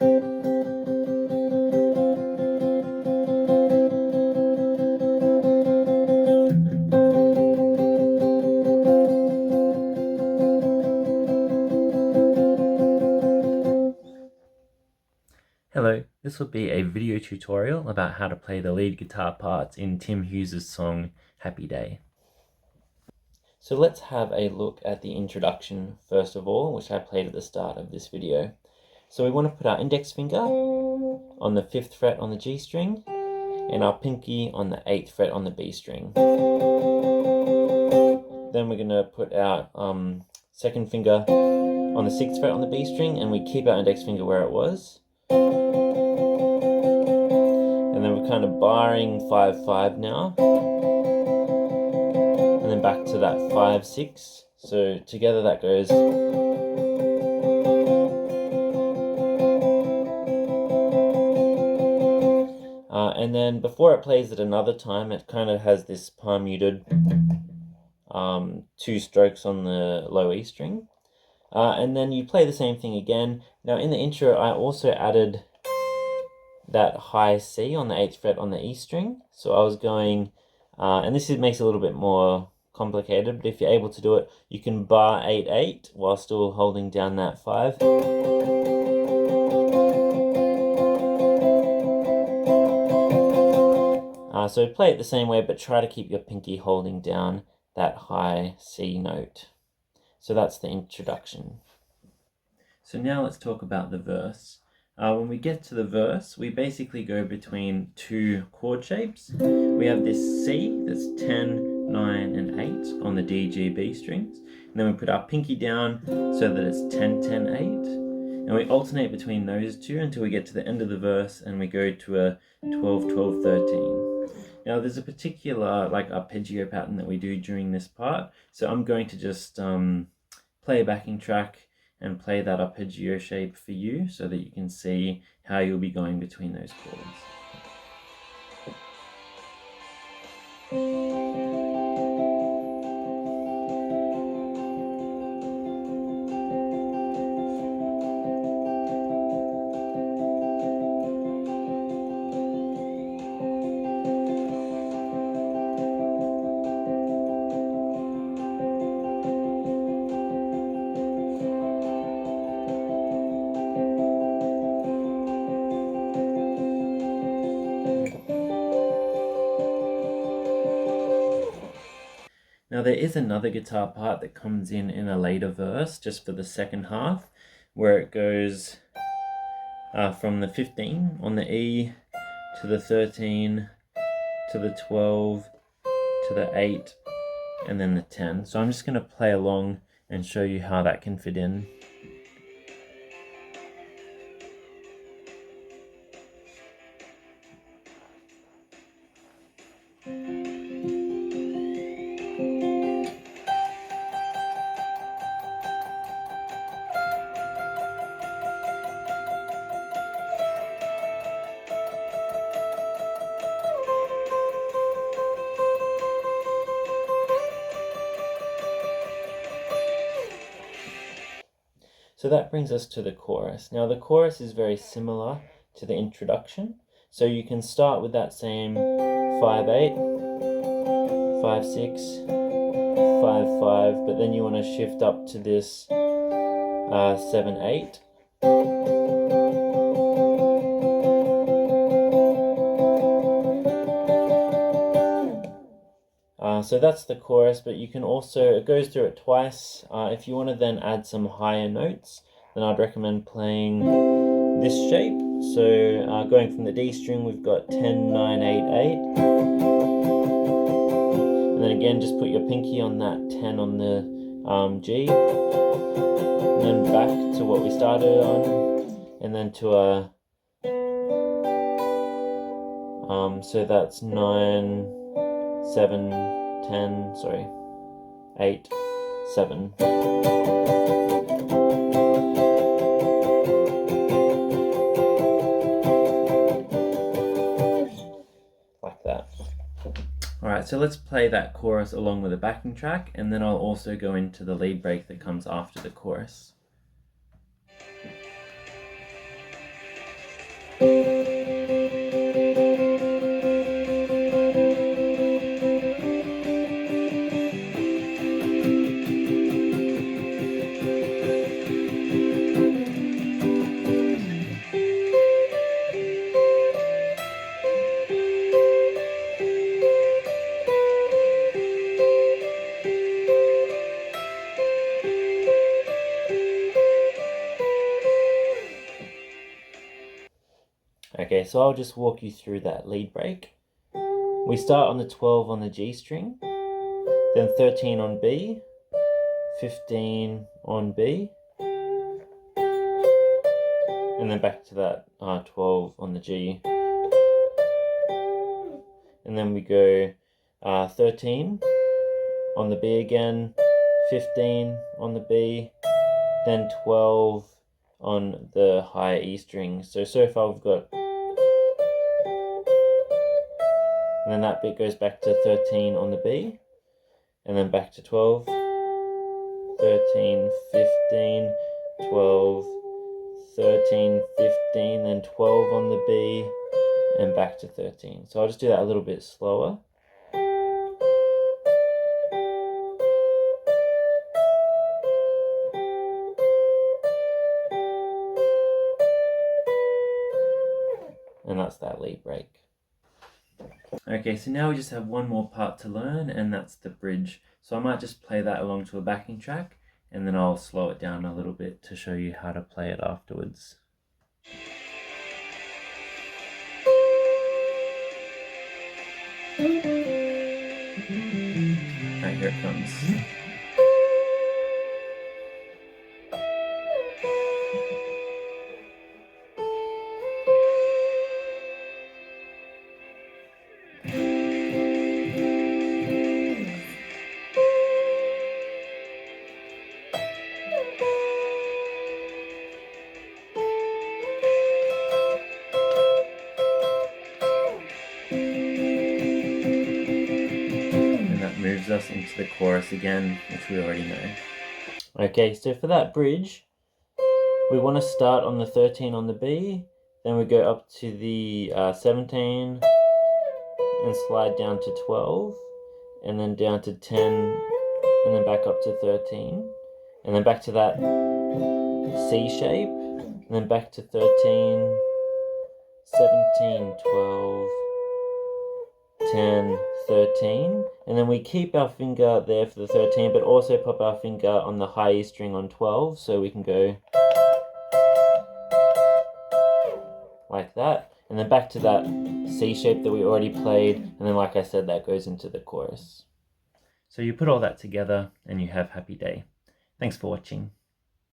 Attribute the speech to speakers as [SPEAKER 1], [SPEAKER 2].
[SPEAKER 1] Hello, this will be a video tutorial about how to play the lead guitar parts in Tim Hughes' song Happy Day. So let's have a look at the introduction first of all, which I played at the start of this video. So we want to put our index finger on the 5th fret on the G string and our pinky on the 8th fret on the B string. Then we're going to put our second finger on the 6th fret on the B string, and we keep our index finger where it was. And then we're kind of barring 5-5 now. And then back to that 5-6. So together that goes. And then before it plays it another time, it kind of has this palm muted 2 strokes on the low E string. And then you play the same thing again. Now in the intro I also added that high C on the 8th fret on the E string. So I was going, and this makes it a little bit more complicated, but if you're able to do it, you can bar 8-8 while still holding down that 5. So play it the same way, but try to keep your pinky holding down that high C note. So that's the introduction. So now let's talk about the verse. When we get to the verse, we basically go between 2 chord shapes. We have this C that's 10, 9, and 8 on the D, G, B strings. And then we put our pinky down so that it's 10, 10, 8. And we alternate between those two until we get to the end of the verse and we go to a 12, 12, 13. Now there's a particular arpeggio pattern that we do during this part. So I'm going to just play a backing track and play that arpeggio shape for you so that you can see how you'll be going between those chords. Now there is another guitar part that comes in a later verse, just for the second half, where it goes from the 15 on the E to the 13 to the 12 to the 8 and then the 10. So I'm just going to play along and show you how that can fit in. So that brings us to the chorus. Now the chorus is very similar to the introduction. So you can start with that same 5-8, 5-6, 5-5, but then you want to shift up to this 7-8. So that's the chorus, but you can also, it goes through it twice. If you want to then add some higher notes, then I'd recommend playing this shape. So going from the D string, we've got 10, 9, 8, 8. And then again, just put your pinky on that 10 on the G. And then back to what we started on. And then to a, so that's 9, 7, 10, sorry, 8, 7. Like that. Alright, so let's play that chorus along with a backing track, and then I'll also go into the lead break that comes after the chorus. Okay, so I'll just walk you through that lead break. We start on the 12 on the G string, then 13 on B, 15 on B, and then back to that 12 on the G. And then we go 13 on the B again, 15 on the B, then 12 on the higher E string. So far we've got, and then that bit goes back to 13 on the B, and then back to 12, 13, 15, 12, 13, 15, then 12 on the B, and back to 13. So I'll just do that a little bit slower. And that's that lead break. Okay, so now we just have one more part to learn, and that's the bridge. So I might just play that along to a backing track, and then I'll slow it down a little bit to show you how to play it afterwards. Alright, here it comes. Moves us into the chorus again, which we already know. Okay, so for that bridge, we want to start on the 13 on the B, then we go up to the 17 and slide down to 12, and then down to 10, and then back up to 13, and then back to that C shape, and then back to 13, 17, 12, 10, 13, and then we keep our finger there for the 13, but also pop our finger on the high E string on 12, so we can go like that, and then back to that C shape that we already played, and then like I said, that goes into the chorus. So you put all that together and you have Happy Day. Thanks for watching.